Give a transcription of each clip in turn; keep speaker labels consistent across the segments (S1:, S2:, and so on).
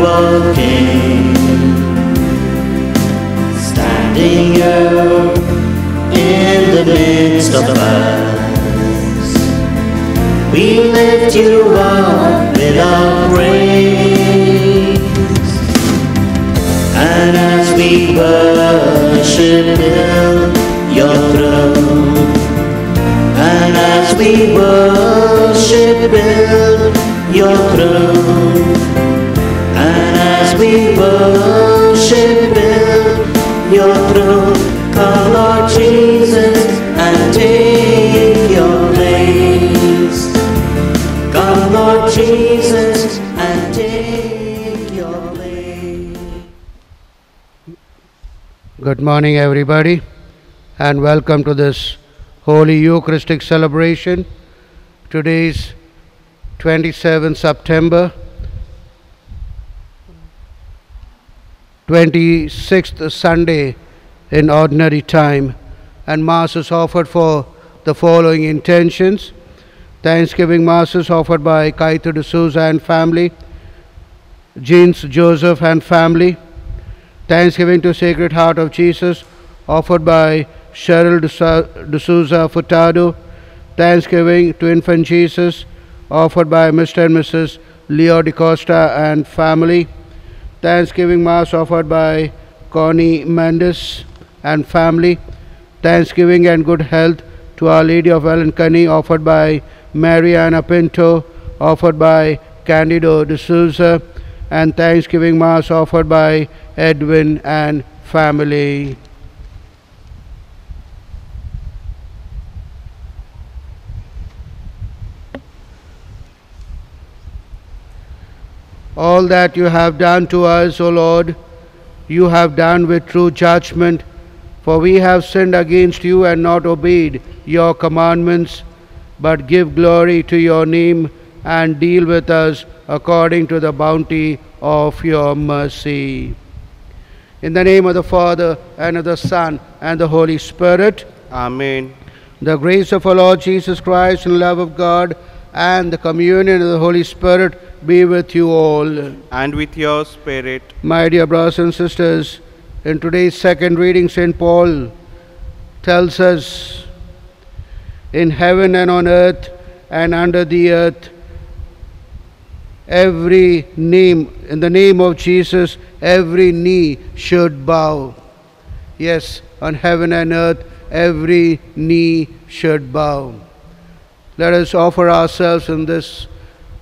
S1: are King, standing here in the midst of us. We lift you up with our praise, and as we worship your throne, and as we worship your throne, and as we worship your throne, come Lord Jesus and take your place. Come Lord Jesus and take your place.
S2: Good morning everybody, and welcome to this Holy Eucharistic celebration. Today is 27 September, 26th Sunday in ordinary time, and Mass is offered for the following intentions. Thanksgiving Mass is offered by Kaito D'Souza and family, Jeans Joseph and family. Thanksgiving to Sacred Heart of Jesus offered by Cheryl D'Souza Furtado. Thanksgiving to Infant Jesus offered by Mr. and Mrs. Leo DeCosta and family. Thanksgiving Mass offered by Connie Mendes and family. Thanksgiving and good health to Our Lady of Elancani offered by Mariana Pinto, offered by Candido D'Souza, and Thanksgiving Mass offered by Edwin and family. All that you have done to us, O Lord, you have done with true judgment, for we have sinned against you and not obeyed your commandments. But give glory to your name and deal with us according to the bounty of your mercy. In the name of the Father, and of the Son, and the Holy Spirit.
S3: Amen.
S2: The grace of our Lord Jesus Christ and the love of God and the communion of the Holy Spirit be with you all.
S3: And with your spirit.
S2: My dear brothers and sisters, in today's second reading, St. Paul tells us, in heaven and on earth and under the earth, every name, in the name of Jesus, every knee should bow. Yes, on heaven and earth, every knee should bow. Let us offer ourselves in this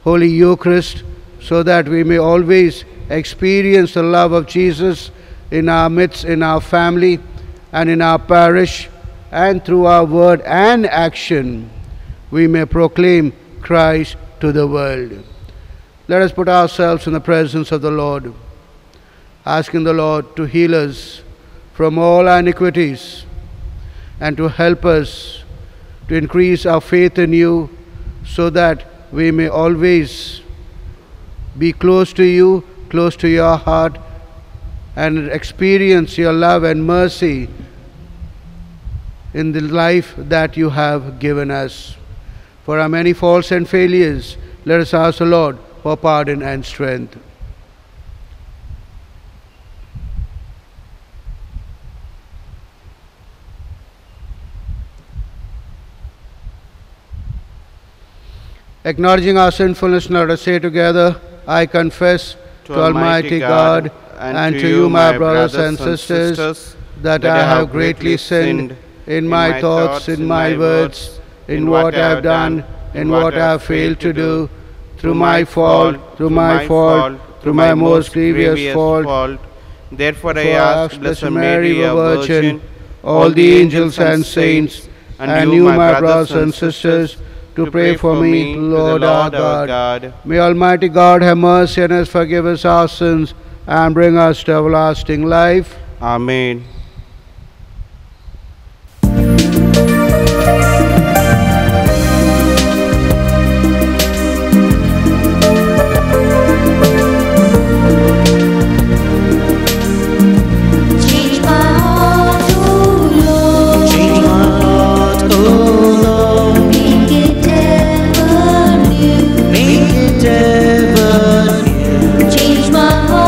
S2: Holy Eucharist so that we may always experience the love of Jesus in our midst, in our family, and in our parish, and through our word and action, we may proclaim Christ to the world. Let us put ourselves in the presence of the Lord, asking the Lord to heal us from all our iniquities and to help us to increase our faith in you, so that we may always be close to you, close to your heart, and experience your love and mercy in the life that you have given us. For our many faults and failures, let us ask the Lord for pardon and strength. Acknowledging our sinfulness, let us say together, I confess to Almighty God and to you, my brothers and sisters, that I have greatly sinned in my thoughts, in my words, in what I have done, in what I have failed to do, through my fault, through my most grievous fault.
S3: Therefore I ask Blessed Mary, the Virgin,
S2: all the angels and saints, and you, my brothers and sisters, to pray for me, Lord our God. May Almighty God have mercy on us, forgive us our sins, and bring us to everlasting life.
S3: Amen.
S1: Change my heart.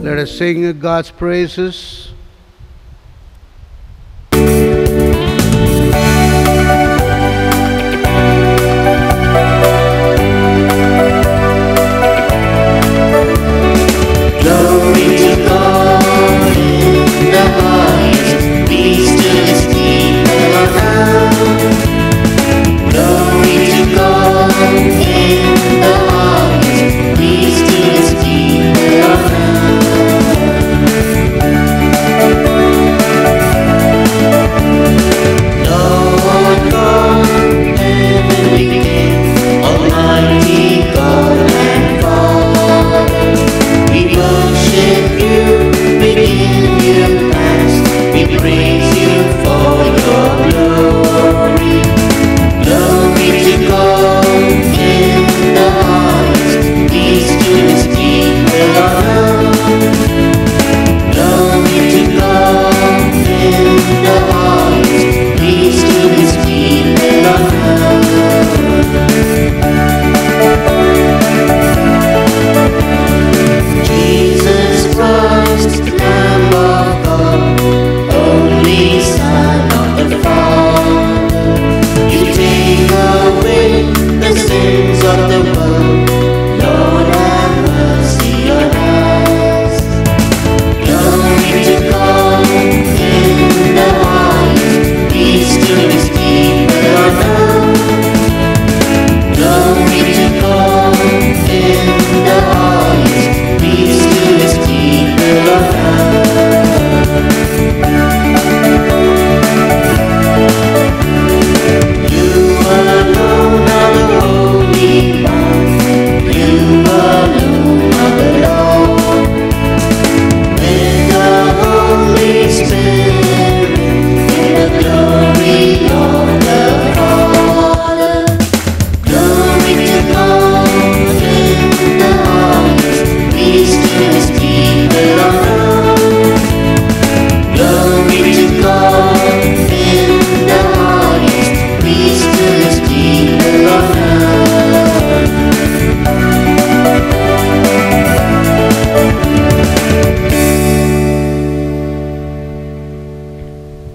S2: Let us sing God's praises.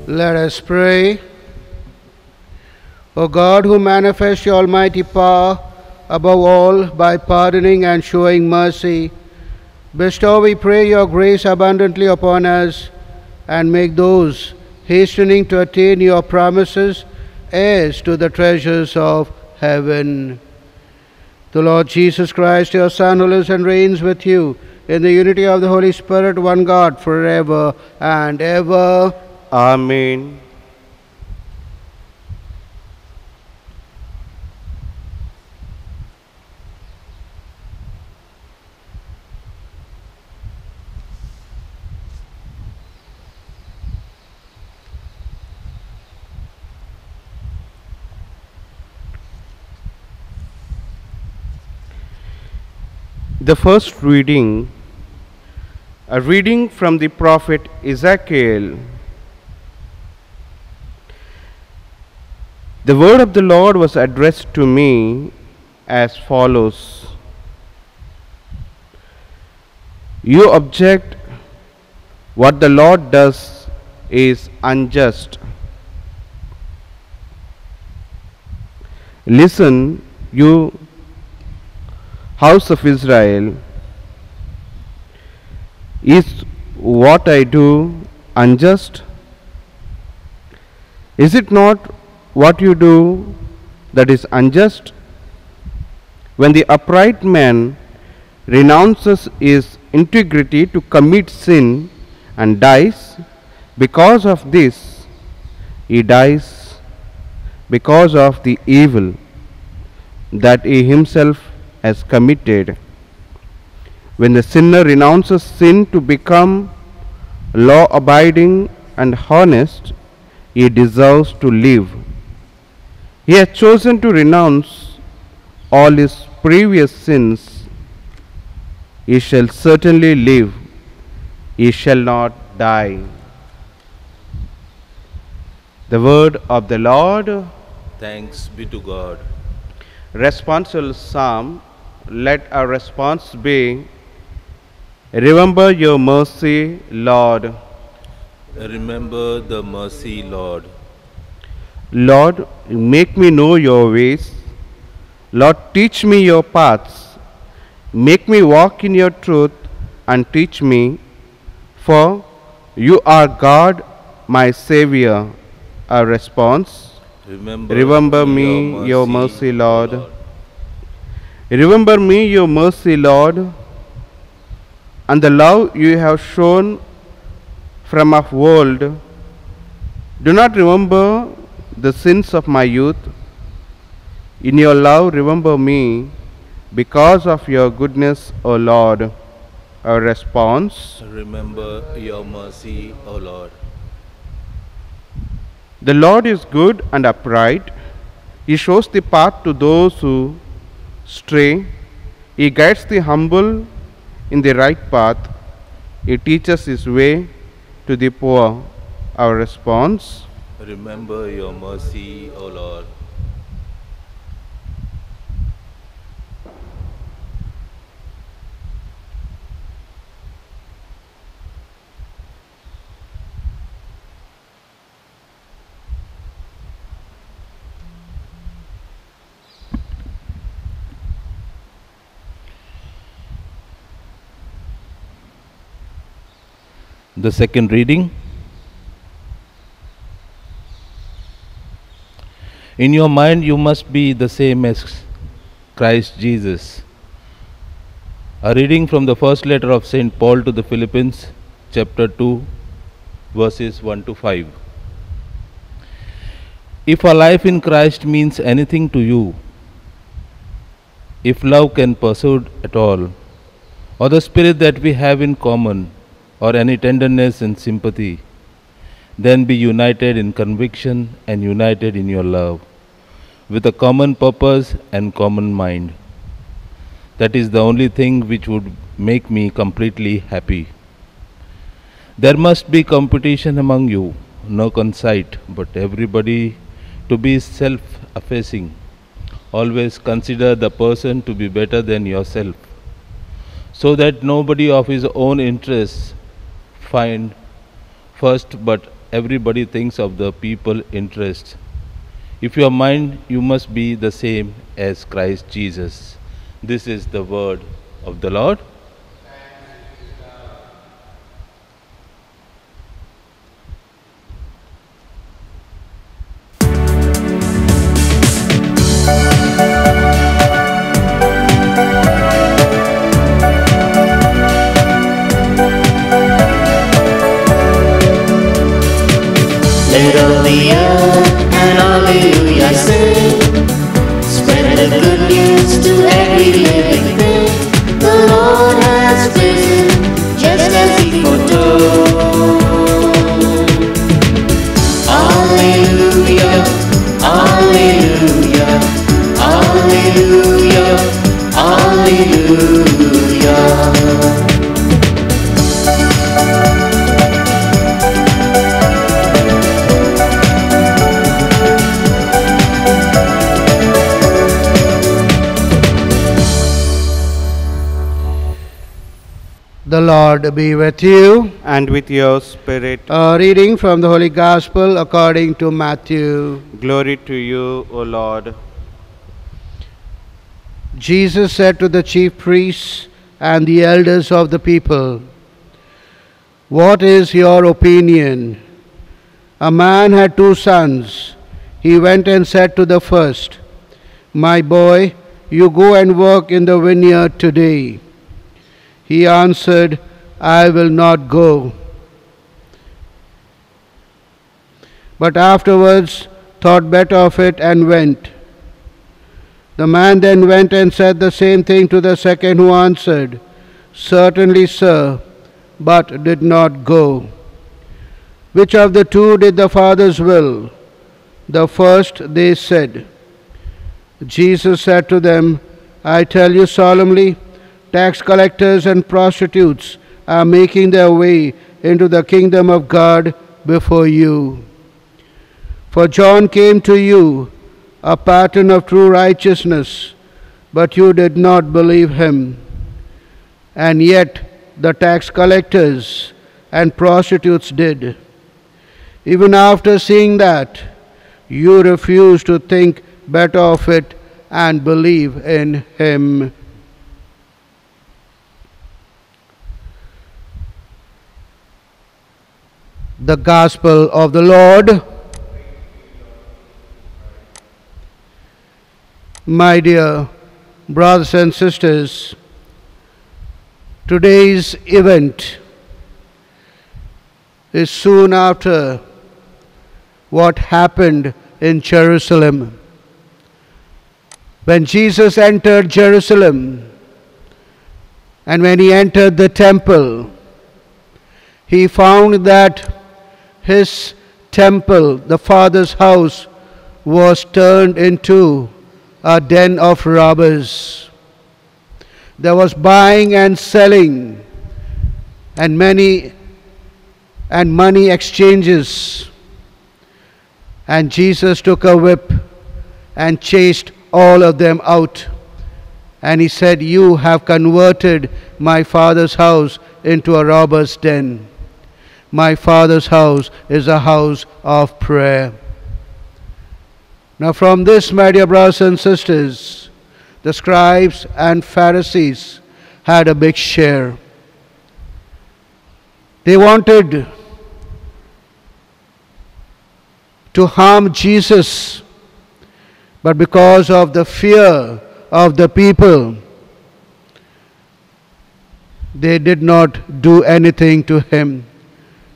S2: Let us pray. O God, who manifest your almighty power above all by pardoning and showing mercy, bestow, we pray, your grace abundantly upon us, and make those hastening to attain your promises heirs to the treasures of heaven. The Lord Jesus Christ, your Son, who lives and reigns with you in the unity of the Holy Spirit, one God, forever and ever.
S3: Amen. The first reading, a reading from the prophet Ezekiel. The word of the Lord was addressed to me as follows. You object, what the Lord does is unjust. Listen, you house of Israel, is what I do unjust? Is it not what you do that is unjust? When the upright man renounces his integrity to commit sin and dies, because of this, he dies because of the evil that he himself has committed. When the sinner renounces sin to become law-abiding and honest, he deserves to live. He has chosen to renounce all his previous sins. He shall certainly live. He shall not die. The word of the Lord.
S4: Thanks be to God.
S3: Responsorial Psalm. Let our response be, Remember your mercy, Lord.
S4: Remember the mercy, Lord.
S3: Lord, make me know your ways. Lord, teach me your paths. Make me walk in your truth and teach me, for you are God, my Savior. A response. Remember me, your mercy, Lord. Remember me, your mercy, Lord, and the love you have shown from of old. Do not remember the sins of my youth. In your love, remember me because of your goodness, O Lord. A response.
S4: Remember your mercy, O Lord.
S3: The Lord is good and upright. He shows the path to those who stray. He guides the humble in the right path. He teaches his way to the poor. Our response.
S4: Remember your mercy, O Lord. The second reading. In your mind, you must be the same as Christ Jesus. A reading from the first letter of St. Paul to the Philippians, chapter 2, verses 1 to 5. If a life in Christ means anything to you, if love can persuade at all, or the spirit that we have in common, or any tenderness and sympathy, then be united in conviction and united in your love, with a common purpose and common mind. That is the only thing which would make me completely happy. There must be competition among you, no conceit, but everybody to be self-effacing. Always consider the person to be better than yourself, so that nobody of his own interests find first, but everybody thinks of the people interests. If you are mine, you must be the same as Christ Jesus. This is the word of the Lord.
S1: Let all the earth and hallelujah sing. Spread the good news to every living thing. The Lord has risen, just as he foretold. Hallelujah, hallelujah, hallelujah, hallelujah.
S2: The Lord be with you.
S3: And with your spirit.
S2: A reading from the Holy Gospel according to Matthew.
S3: Glory to you, O Lord.
S2: Jesus said to the chief priests and the elders of the people, "What is your opinion? A man had 2 sons. He went and said to the first, 'My boy, you go and work in the vineyard today.' He answered, 'I will not go.' But afterwards thought better of it and went. The man then went and said the same thing to the second, who answered, 'Certainly, sir,' but did not go. Which of the 2 did the Father's will?" "The first," they said. Jesus said to them, "I tell you solemnly, tax collectors and prostitutes are making their way into the kingdom of God before you. For John came to you, a pattern of true righteousness, but you did not believe him. And yet the tax collectors and prostitutes did. Even after seeing that, you refuse to think better of it and believe in him. The Gospel of the Lord. My dear brothers and sisters, today's event is soon after what happened in Jerusalem. When Jesus entered Jerusalem, and when he entered the temple, he found that his temple, the Father's house, was turned into a den of robbers. There was buying and selling and money exchanges. And Jesus took a whip and chased all of them out. And he said, "You have converted my Father's house into a robber's den. My Father's house is a house of prayer." Now from this, my dear brothers and sisters, the scribes and Pharisees had a big share. They wanted to harm Jesus, but because of the fear of the people, they did not do anything to him.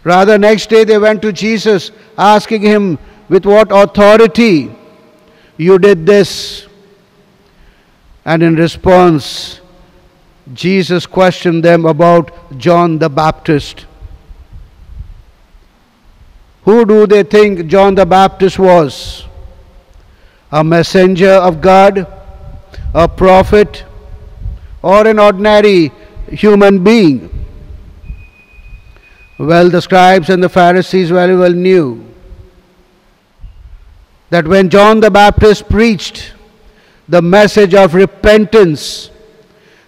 S2: Rather, next day they went to Jesus asking him, "With what authority you did this?" And in response, Jesus questioned them about John the Baptist. Who do they think John the Baptist was? A messenger of God, a prophet, or an ordinary human being? Well, the scribes and the Pharisees very well knew that when John the Baptist preached the message of repentance,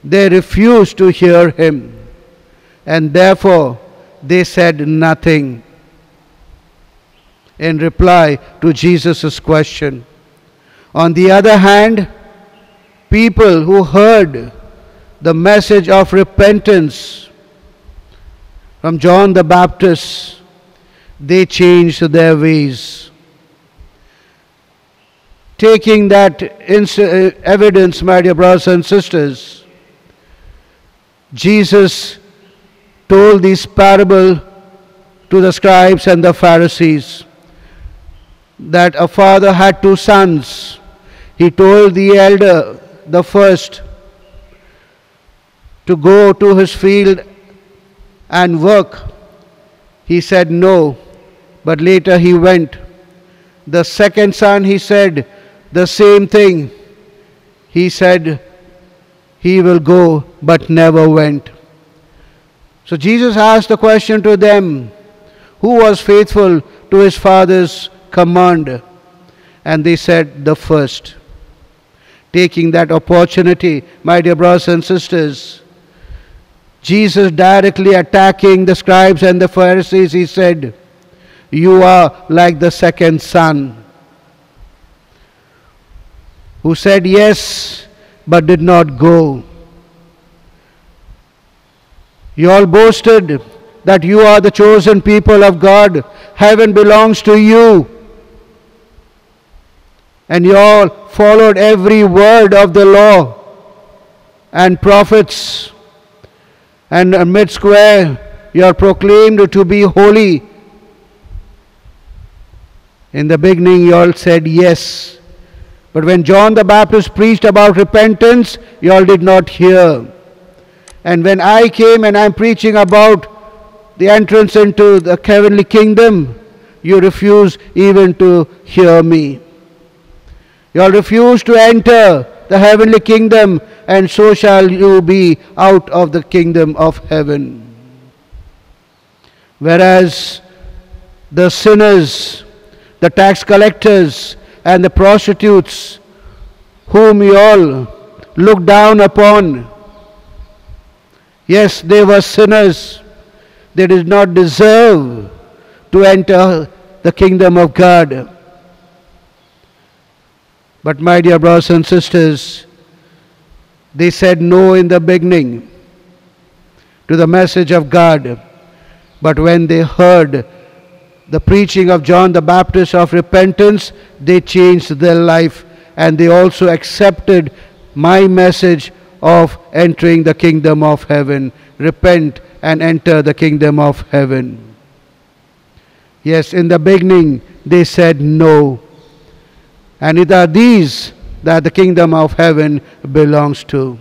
S2: they refused to hear him, and therefore they said nothing in reply to Jesus' question. On the other hand, people who heard the message of repentance from John the Baptist, they changed their ways. Taking that evidence, my dear brothers and sisters, Jesus told this parable to the scribes and the Pharisees, that a father had two sons. He told the elder, the first, to go to his field and work. He said no, but later he went. The second son, he said the same thing. He said he will go, but never went. So Jesus asked the question to them, who was faithful to his father's command? And they said, the first. Taking that opportunity, my dear brothers and sisters, Jesus directly attacking the scribes and the Pharisees, he said, you are like the second son, who said yes, but did not go. You all boasted that you are the chosen people of God. Heaven belongs to you. And you all followed every word of the law and prophets. And amidst where you are proclaimed to be holy. In the beginning you all said yes. But when John the Baptist preached about repentance, you all did not hear. And when I came and I'm preaching about the entrance into the heavenly kingdom, you refuse even to hear me. You all refuse to enter the heavenly kingdom, and so shall you be out of the kingdom of heaven. Whereas the sinners, the tax collectors, and the prostitutes, whom you all look down upon, Yes, they were sinners. They did not deserve to enter the kingdom of God. But my dear brothers and sisters, they said no in the beginning to the message of God. But when they heard the preaching of John the Baptist of repentance, they changed their life, and they also accepted my message of entering the kingdom of heaven. Repent and enter the kingdom of heaven. Yes, in the beginning they said no. And it are these that the kingdom of heaven belongs to.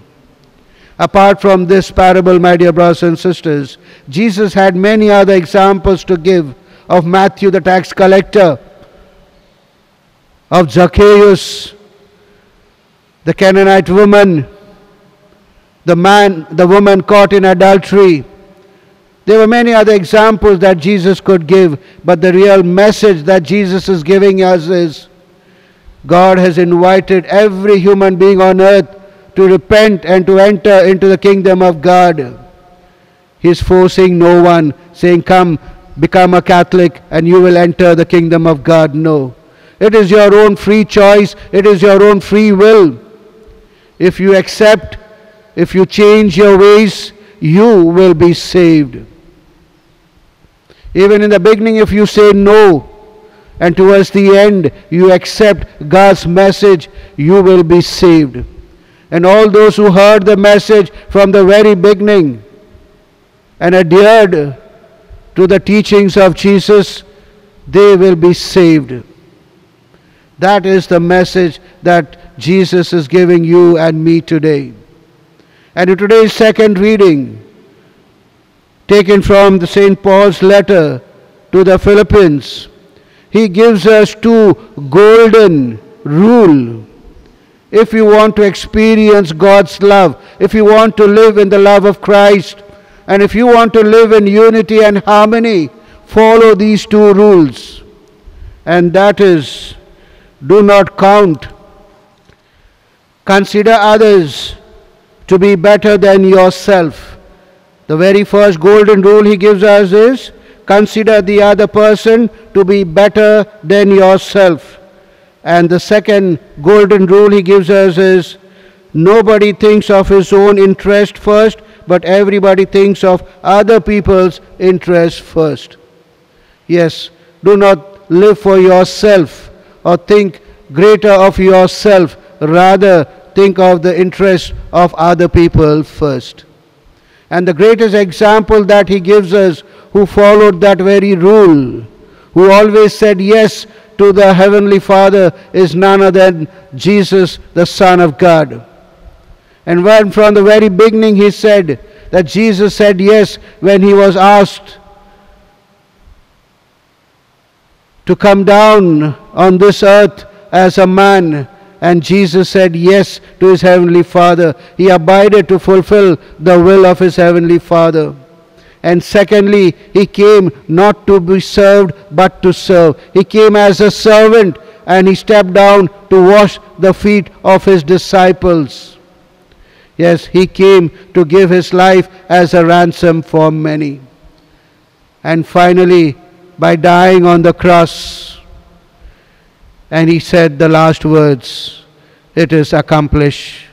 S2: Apart from this parable, my dear brothers and sisters, Jesus had many other examples to give of Matthew the tax collector, of Zacchaeus, the Canaanite woman, the woman caught in adultery. There were many other examples that Jesus could give, but the real message that Jesus is giving us is God has invited every human being on earth to repent and to enter into the kingdom of God. He is forcing no one, saying, come, become a Catholic and you will enter the kingdom of God. No. It is your own free choice. It is your own free will. If you accept, if you change your ways, you will be saved. Even in the beginning, if you say no, and towards the end you accept God's message, you will be saved. And all those who heard the message from the very beginning and adhered to the teachings of Jesus, they will be saved. That is the message that Jesus is giving you and me today. And in today's second reading, taken from the St. Paul's letter to the Philippians, he gives us two golden rules. If you want to experience God's love, if you want to live in the love of Christ, and if you want to live in unity and harmony, follow these two rules. And that is, do not consider others to be better than yourself. The very first golden rule he gives us is, consider the other person to be better than yourself. And the second golden rule he gives us is, nobody thinks of his own interest first, but everybody thinks of other people's interest first. Yes, do not live for yourself or think greater of yourself. Rather, think of the interest of other people first. And the greatest example that he gives us, who followed that very rule, who always said yes to the Heavenly Father, is none other than Jesus, the Son of God. And when from the very beginning he said that Jesus said yes when he was asked to come down on this earth as a man, and Jesus said yes to his Heavenly Father. He abided to fulfill the will of his Heavenly Father. And secondly, he came not to be served, but to serve. He came as a servant, and he stepped down to wash the feet of his disciples. Yes, he came to give his life as a ransom for many. And finally, by dying on the cross, and he said the last words, it is accomplished.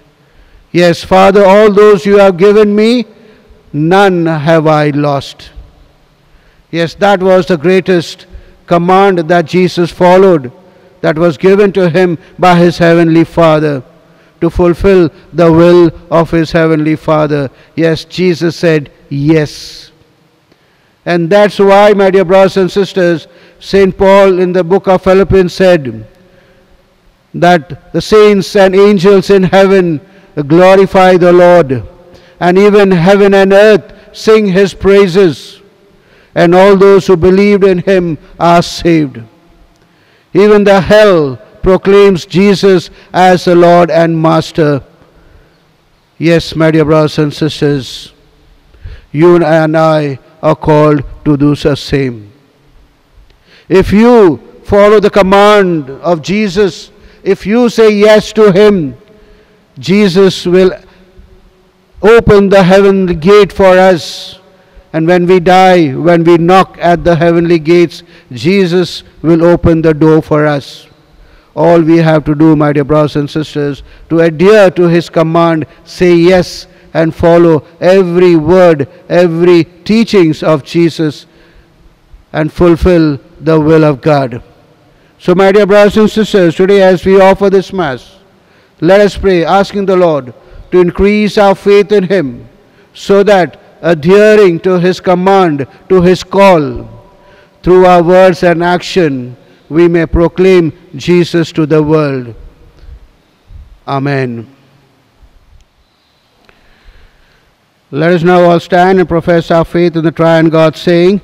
S2: Yes, Father, all those you have given me, none have I lost. Yes, that was the greatest command that Jesus followed, that was given to him by his Heavenly Father, to fulfill the will of his Heavenly Father. Yes, Jesus said yes. And that's why, my dear brothers and sisters, St. Paul in the book of Philippians said that the saints and angels in heaven glorify the Lord, and even heaven and earth sing his praises, and all those who believed in him are saved. Even the hell proclaims Jesus as the Lord and Master. Yes, my dear brothers and sisters, you and I are called to do the same. If you follow the command of Jesus, if you say yes to him, Jesus will open the heavenly gate for us. And when we die, when we knock at the heavenly gates, Jesus will open the door for us. All we have to do, my dear brothers and sisters, to adhere to his command, say yes, and follow every word, every teachings of Jesus, and fulfill the will of God. So, my dear brothers and sisters, today as we offer this Mass, let us pray, asking the Lord to increase our faith in him, so that adhering to his command, to his call, through our words and action, we may proclaim Jesus to the world. Amen. Let us now all stand and profess our faith in the triune God, saying,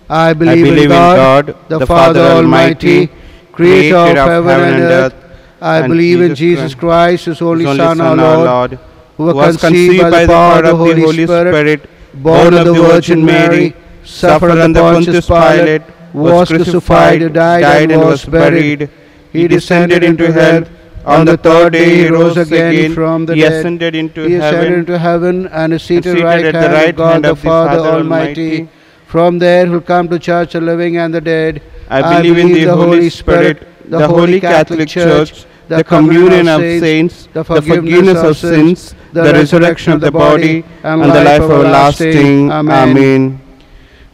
S2: I believe in God, the Father Almighty, creator of heaven and earth. I believe in Jesus Christ, his only Son, our Lord, who was conceived by the power of the Holy Spirit, born of the Virgin Mary, suffered under Pontius Pilate, was crucified, died, and was buried. He descended into hell. On the third day he rose again from the dead. He ascended into heaven and is seated at the right hand of the Father Almighty. From there he will come to judge the living and the dead.
S3: I believe in the Holy Spirit, the Holy Catholic Church, the communion of saints, the forgiveness of sins, the resurrection of the body, and the life everlasting. Amen.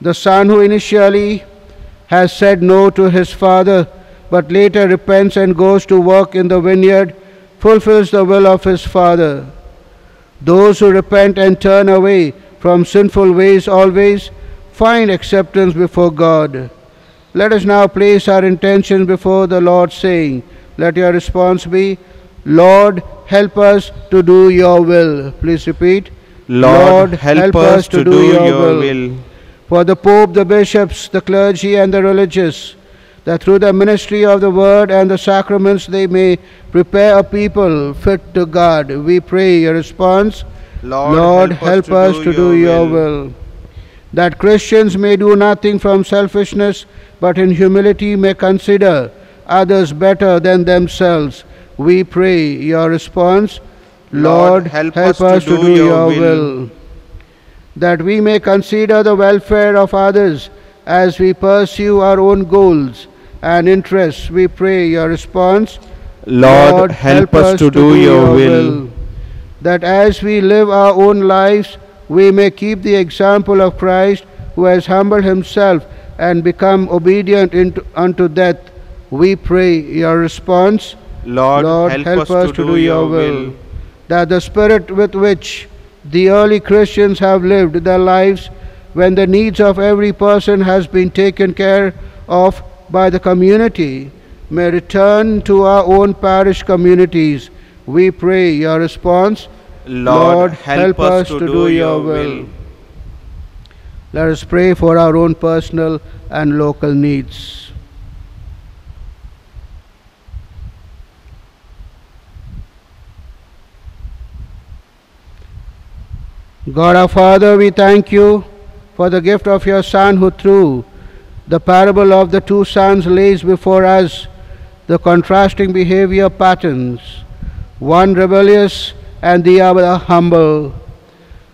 S2: The son who initially has said no to his father, but later repents and goes to work in the vineyard, fulfills the will of his father. Those who repent and turn away from sinful ways always find acceptance before God. Let us now place our intentions before the Lord, saying, let your response be, Lord, help us to do your will. Please repeat.
S3: Lord, help us to do your will.
S2: For the Pope, the bishops, the clergy, and the religious, that through the ministry of the word and the sacraments they may prepare a people fit to God. We pray your response. Lord, help us to do your will. That Christians may do nothing from selfishness, but in humility may consider others better than themselves. We pray your response. Lord, help us to do your will. That we may consider the welfare of others as we pursue our own goals and interests. We pray your response.
S3: Lord, help us to do your will.
S2: That as we live our own lives, we may keep the example of Christ, who has humbled himself and become obedient unto death. We pray your response.
S3: Lord, help us to do your will.
S2: That the spirit with which the early Christians have lived their lives, when the needs of every person has been taken care of by the community, may return to our own parish communities. We pray your response.
S3: Lord, help us to do your will.
S2: Let us pray for our own personal and local needs. God our Father, we thank you for the gift of your Son, who through the parable of the two sons lays before us the contrasting behavior patterns, one rebellious and the other humble.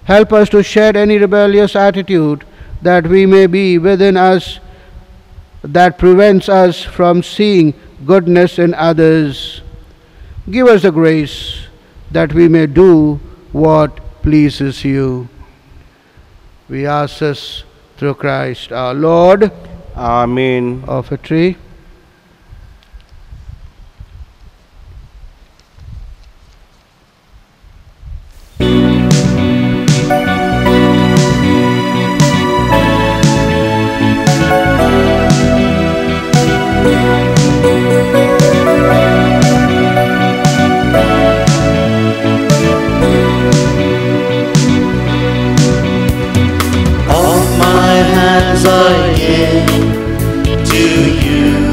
S2: Help us to shed any rebellious attitude that we may be within us that prevents us from seeing goodness in others. Give us the grace that we may do what pleases you. We ask this through Christ our Lord.
S3: Amen.
S2: Offertory.
S1: I give to you,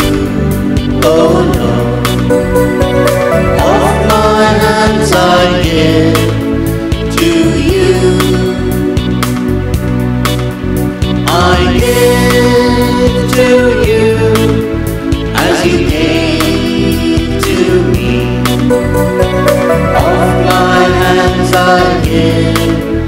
S1: oh Lord. All my hands I give to you. I give to you as you gave to me. All my hands I give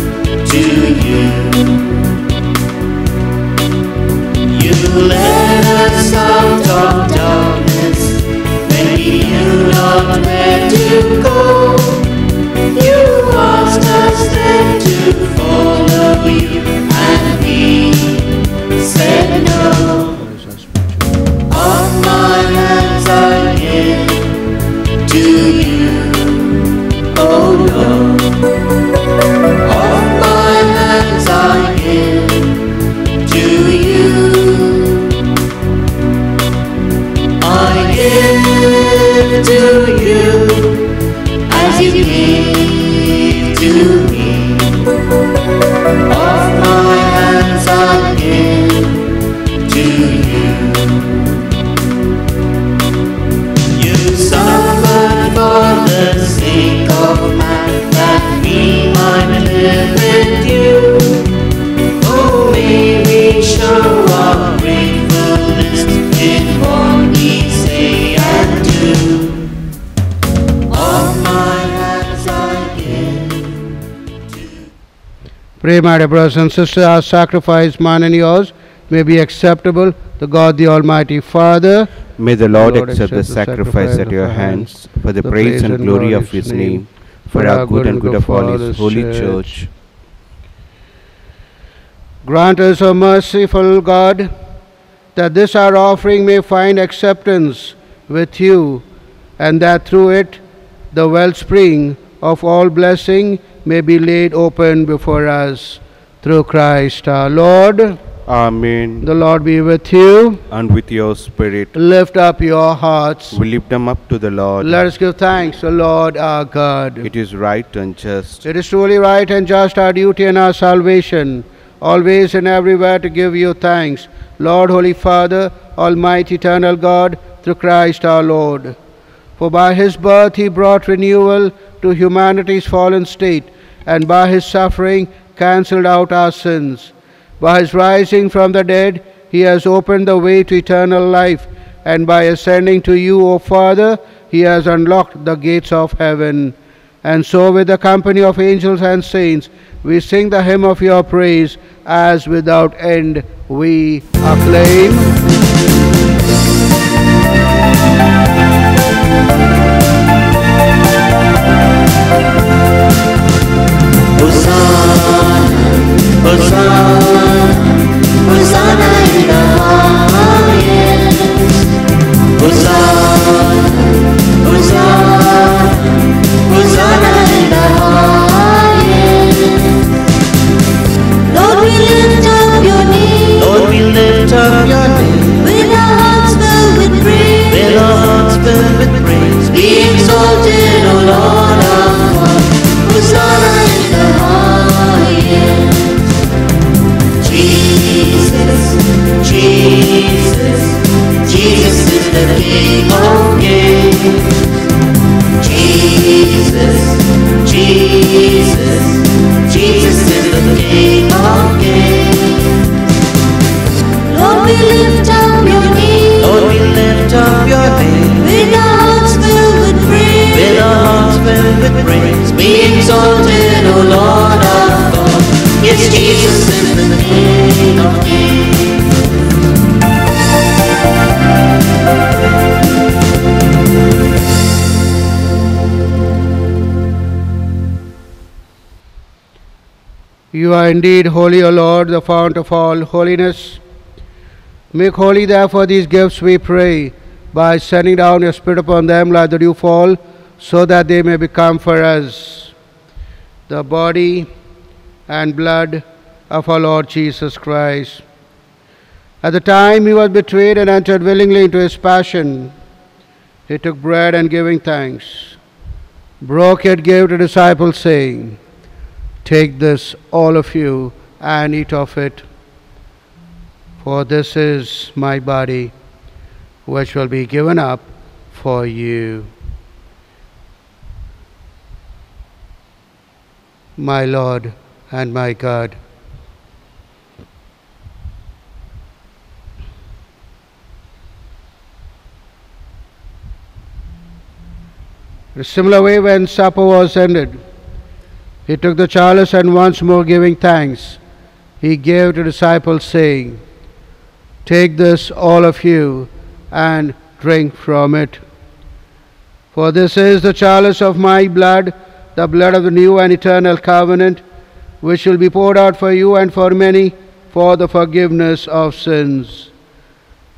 S2: Pray, my dear brothers and sisters, our sacrifice, mine and yours, may be acceptable to God the Almighty Father.
S3: May the Lord accept the sacrifice at your hands for the praise and glory of his name, for our good and good of all his holy church.
S2: Grant us, O merciful God, that this our offering may find acceptance with you, and that through it the wellspring of all blessing may be laid open before us. Through Christ our Lord.
S3: Amen.
S2: The Lord be with you.
S3: And with your spirit.
S2: Lift up your hearts.
S3: We lift them up to the Lord.
S2: Let us give thanks to the Lord our God.
S3: It is right and just.
S2: It is truly right and just, our duty and our salvation, always and everywhere to give you thanks, Lord, Holy Father, Almighty, eternal God, through Christ our Lord. For by his birth he brought renewal to humanity's fallen state, and by his suffering cancelled out our sins. By his rising from the dead, he has opened the way to eternal life, and by ascending to you, O Father, he has unlocked the gates of heaven. And so with the company of angels and saints, we sing the hymn of your praise, as without end we acclaim.
S1: Hosanna, Hosanna in the highest. Hosanna, Hosanna, Hosanna in the highest. Lord, we lift up your name. Lord, we lift up your name. With our hearts filled with praise. With our hearts filled with praise. Be exalted, O Lord our God. Hosanna in the highest. Jesus, Jesus, Jesus is the King of Kings. Jesus, Jesus, Jesus is the King of Kings. Lord, we lift up your name. Lord, we lift up your name. With our hearts filled with praise. With our hearts filled with praise. Be exalted, O Lord our God. Yes, Jesus is the King of Kings.
S2: You are indeed holy, O Lord, the fount of all holiness. Make holy, therefore, these gifts, we pray, by sending down your Spirit upon them like the dew fall, so that they may become for us the body and blood of our Lord Jesus Christ. At the time he was betrayed and entered willingly into his passion, he took bread and giving thanks, broke it, gave to the disciples, saying, "Take this, all of you, and eat of it, for this is my body, which will be given up for you." My Lord and my God. In a similar way, when supper was ended, he took the chalice, and once more giving thanks, he gave to the disciples, saying, "Take this, all of you, and drink from it. For this is the chalice of my blood, the blood of the new and eternal covenant, which will be poured out for you and for many for the forgiveness of sins.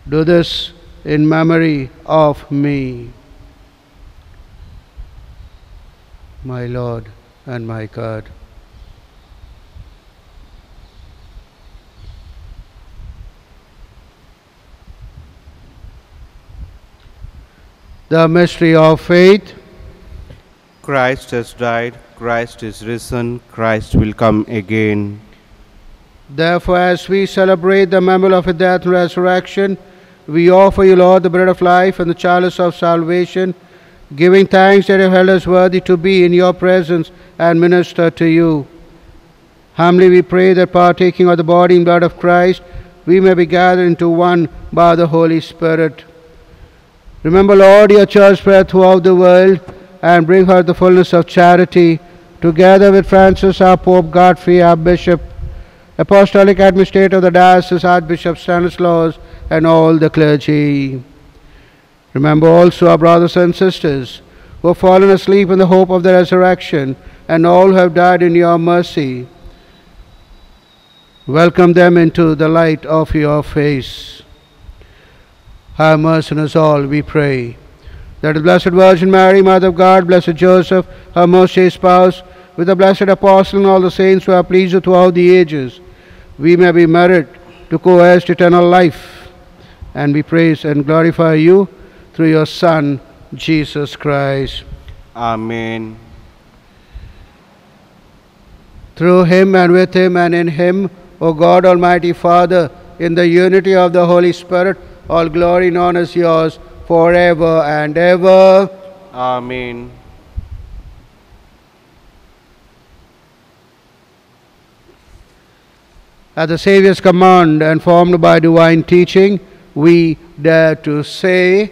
S2: Do this in memory of me." My Lord and my God. The mystery of faith.
S3: Christ has died, Christ is risen, Christ will come again.
S2: Therefore, as we celebrate the memory of his death and resurrection, we offer you, Lord, the bread of life and the chalice of salvation, giving thanks that you have held us worthy to be in your presence and minister to you. Humbly we pray that, partaking of the body and blood of Christ, we may be gathered into one by the Holy Spirit. Remember, Lord, your church spread throughout the world, and bring her the fullness of charity, together with Francis our Pope, Godfrey our Bishop, Apostolic Administrator of the Diocese, Archbishop Stanislaus, and all the clergy. Remember also our brothers and sisters who have fallen asleep in the hope of the resurrection, and all who have died in your mercy. Welcome them into the light of your face. Have mercy on us all, we pray. That the Blessed Virgin Mary, Mother of God, Blessed Joseph, her most chaste spouse, with the blessed apostle and all the saints who are pleased throughout the ages, we may be merit to co-heirs to eternal life. And we praise and glorify you through your Son, Jesus Christ.
S3: Amen.
S2: Through him and with him and in him, O God Almighty Father, in the unity of the Holy Spirit, all glory and honor is yours forever and ever.
S3: Amen.
S2: At the Saviour's command and formed by divine teaching, we dare to say,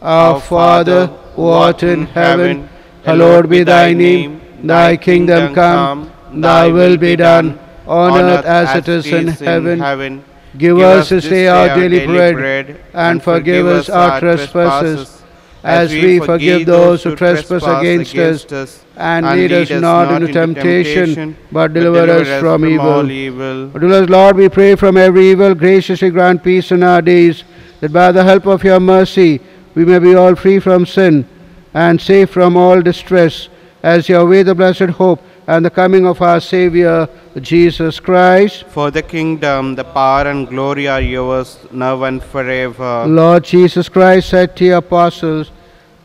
S2: Our Father, who art in heaven, hallowed be thy name. Thy kingdom come, thy will be done, on earth as it is in heaven. Give us this day our daily bread, and forgive us our trespasses, as we forgive those who trespass against us. And lead us not into temptation, but deliver us from evil. Deliver us, Lord, we pray, from every evil. Graciously grant peace in our days, that by the help of your mercy we may be all free from sin, and safe from all distress, as you await the blessed hope and the coming of our Saviour, Jesus Christ.
S3: For the kingdom, the power and glory are yours, now and forever.
S2: Lord Jesus Christ said to your apostles,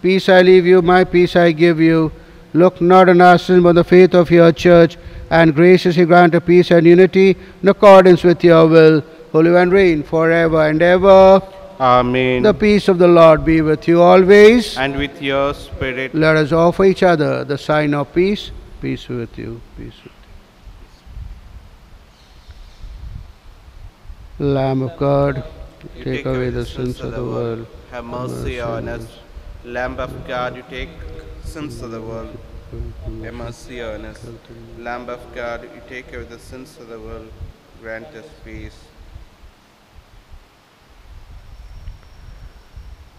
S2: Peace I leave you, my peace I give you. Look not on our sins, but the faith of your church, and graciously grant a peace and unity in accordance with your will, who live and reign forever and ever.
S3: Amen.
S2: The peace of the Lord be with you always.
S3: And with your spirit.
S2: Let us offer each other the sign of peace. Peace with you. Peace with you. Lamb of God, take away the sins of the world.
S3: Have mercy on us. Lamb of God, you take sins of the world. Have mercy on us. Lamb of God, you take away the sins of the world. Grant us peace.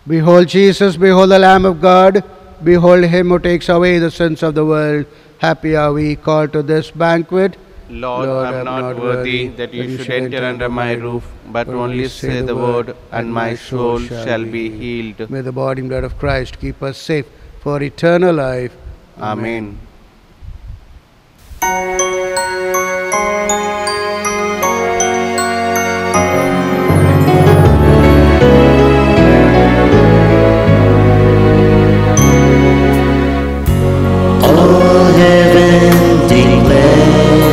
S2: Behold Jesus, behold the Lamb of God, behold him who takes away the sins of the world. Happy are we called to this banquet.
S3: Lord, I am not worthy that you should enter under my roof, but only say the word, and my soul shall be healed.
S2: May the body and blood of Christ keep us safe for eternal life.
S3: Amen.
S1: All heaven declares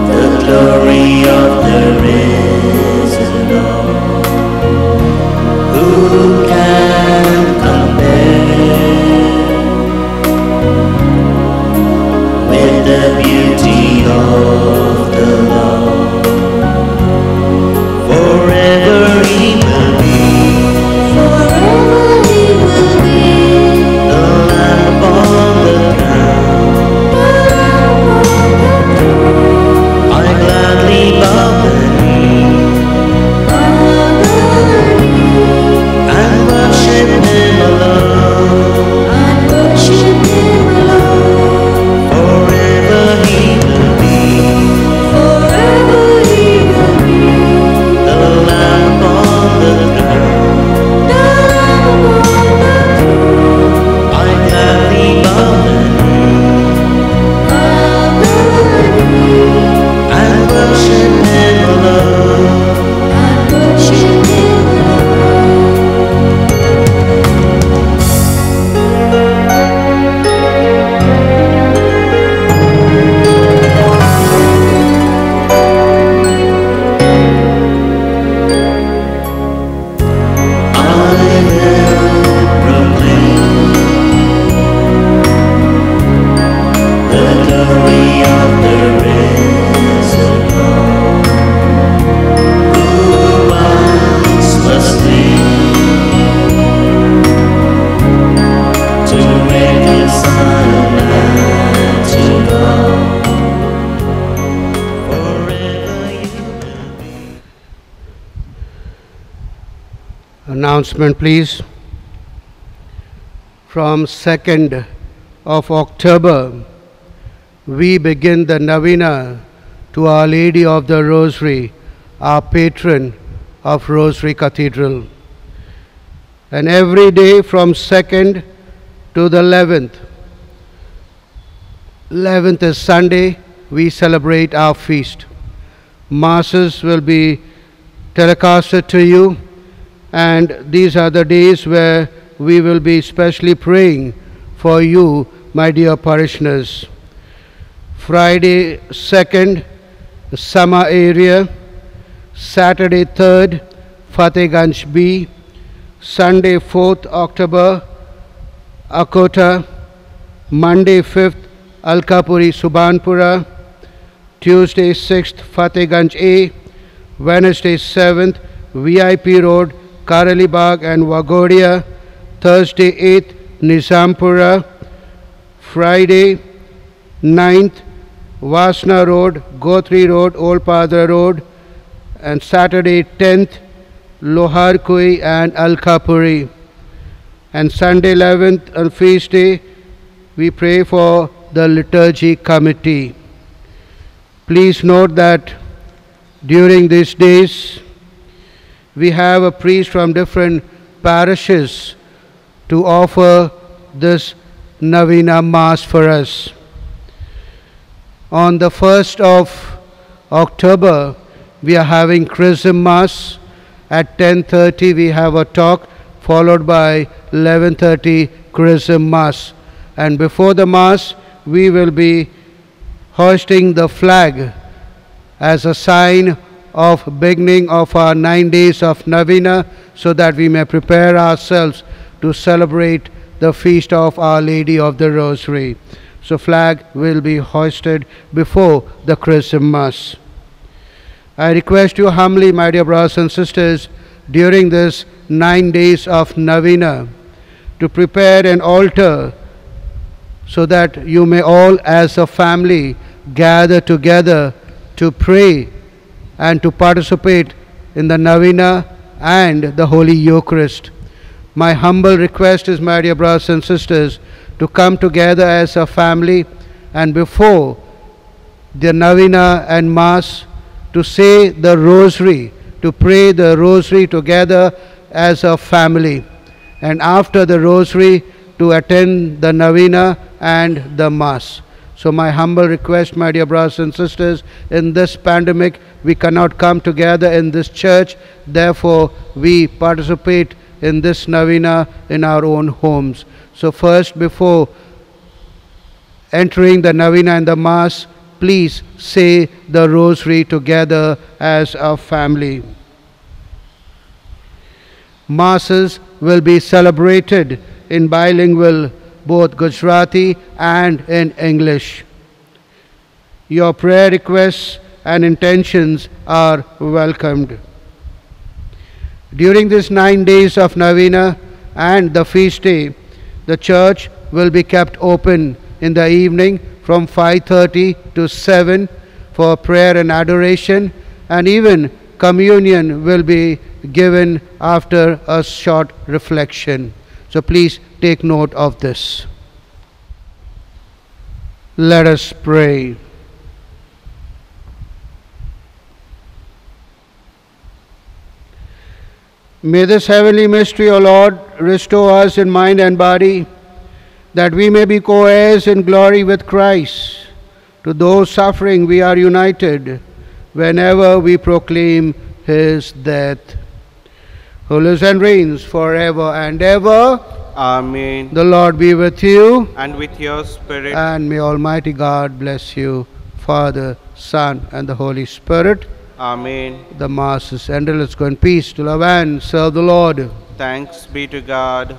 S1: the glory of the risen Lord. Who can compare with the beauty of the Lord? Forever he will be. I gladly bow the knee.
S2: announcement, please. From 2nd of October, we begin the Novena to Our Lady of the Rosary, our patron of Rosary Cathedral. And every day from 2nd to the 11th, 11th is Sunday, we celebrate our feast. Masses will be telecasted to you, and these are the days where we will be specially praying for you, my dear parishioners. Friday 2nd, Sama area. Saturday 3rd, Fatehganj B. Sunday 4th October, Akota. Monday 5th, Alkapuri Subhanpura. Tuesday 6th, Fatehganj A. Wednesday 7th, VIP Road, Karalibag and Wagodia. Thursday 8th, Nizampura. Friday 9th, Vasna Road, Gothri Road, Old Padra Road. And Saturday 10th, Loharkoi and Alkapuri. And Sunday 11th, on feast day, we pray for the liturgy committee. Please note that during these days, we have a priest from different parishes to offer this Novena Mass for us. On the 1st of October, we are having Chrism Mass. At 10:30, we have a talk, followed by 11:30 Chrism Mass. And before the Mass, we will be hoisting the flag as a sign of beginning of our 9 days of Novena, so that we may prepare ourselves to celebrate the feast of Our Lady of the Rosary. So flag will be hoisted before the Chrism Mass. I request you humbly, my dear brothers and sisters, during this 9 days of Novena, to prepare an altar so that you may all as a family gather together to pray and to participate in the Novena and the Holy Eucharist. My humble request is, my dear brothers and sisters, to come together as a family and before the Novena and Mass to say the Rosary, to pray the Rosary together as a family, and after the Rosary to attend the Novena and the Mass. So my humble request, my dear brothers and sisters, in this pandemic we cannot come together in this church, therefore we participate in this Novena in our own homes. So first, before entering the Novena and the Mass, please say the Rosary together as a family. Masses will be celebrated in bilingual, both Gujarati and in English. Your prayer requests and intentions are welcomed. During these 9 days of Novena and the feast day, the church will be kept open in the evening from 5:30 to 7 for prayer and adoration, and even communion will be given after a short reflection. So please take note of this. Let us pray. May this heavenly mystery, O Lord, restore us in mind and body, that we may be co-heirs in glory with Christ. To those suffering we are united whenever we proclaim his death, who lives and reigns forever and ever.
S3: Amen.
S2: The Lord be with you.
S3: And with your spirit.
S2: And may Almighty God bless you, Father, Son, and the Holy Spirit.
S3: Amen.
S2: The Mass is ended. Let's go in peace to love and serve the Lord.
S3: Thanks be to God.